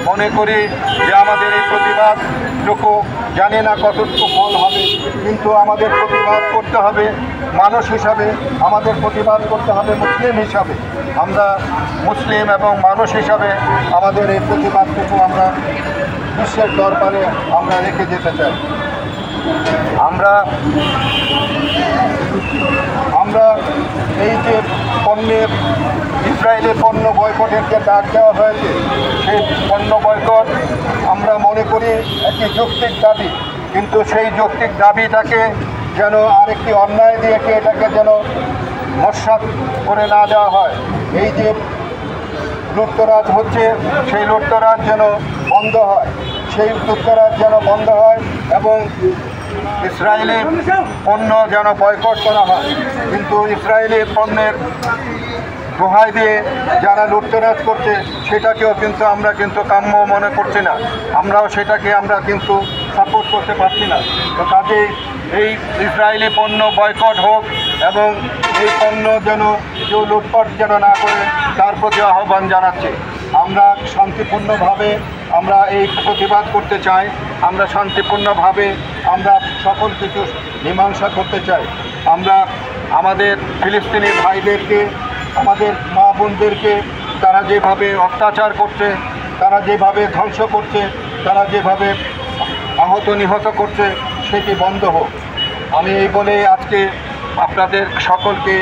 মনে করি যে আমাদের এই প্রতিবাদটুকু জানি না কতটুকু ফল হবে, কিন্তু আমাদের প্রতিবাদ করতে হবে মানুষ হিসাবে, আমাদের প্রতিবাদ করতে হবে মুসলিম হিসাবে। আমরা মুসলিম এবং মানুষ হিসাবে আমাদের এই প্রতিবাদটুকু আমরা বিশ্বের দরবারে আমরা রেখে যেতে চাই। আমরা এই যে পণ্যের ইসরায়েলের পণ্য বয়কটের যে ডাক দেওয়া হয়েছে, সেই পণ্য বয়কট আমরা মনে করি একটি যৌক্তিক দাবি, কিন্তু সেই যৌক্তিক দাবিটাকে যেন আরেকটি অন্যায় দিয়ে এটাকে যেন নস্যাৎ করে না দেওয়া হয়। এই যে লুটতরাজ হচ্ছে, সেই লুটতরাজ যেন বন্ধ হয়, সেই লুটতরাজ যেন বন্ধ হয় এবং ইসরায়েলের পণ্য যেন বয়কট করা হয়। কিন্তু ইসরায়েলের পণ্যের দোহাই দিয়ে যারা লুটতরাজ করছে সেটাকেও কিন্তু আমরা কিন্তু কাম্য মনে করছি না, আমরাও সেটাকে আমরা কিন্তু সাপোর্ট করতে পারছি না। তো কাজেই এই ইসরায়েলি পণ্য বয়কট হোক এবং এই পণ্য যেন কেউ লুটপাট যেন না করে তার প্রতি আহ্বান জানাচ্ছি। আমরা শান্তিপূর্ণভাবে আমরা এই প্রতিবাদ করতে চাই, আমরা শান্তিপূর্ণভাবে আমরা সকল কিছু মীমাংসা করতে চাই। আমরা আমাদের ফিলিস্তিনি ভাইদেরকে, আমাদের মা বোনদেরকে তারা যেভাবে অত্যাচার করছে, তারা যেভাবে ধ্বংস করছে, তারা যেভাবে আহত নিহত করছে, সেটি বন্ধ হোক। আমি এই বলে আজকে আপনাদের সকলকে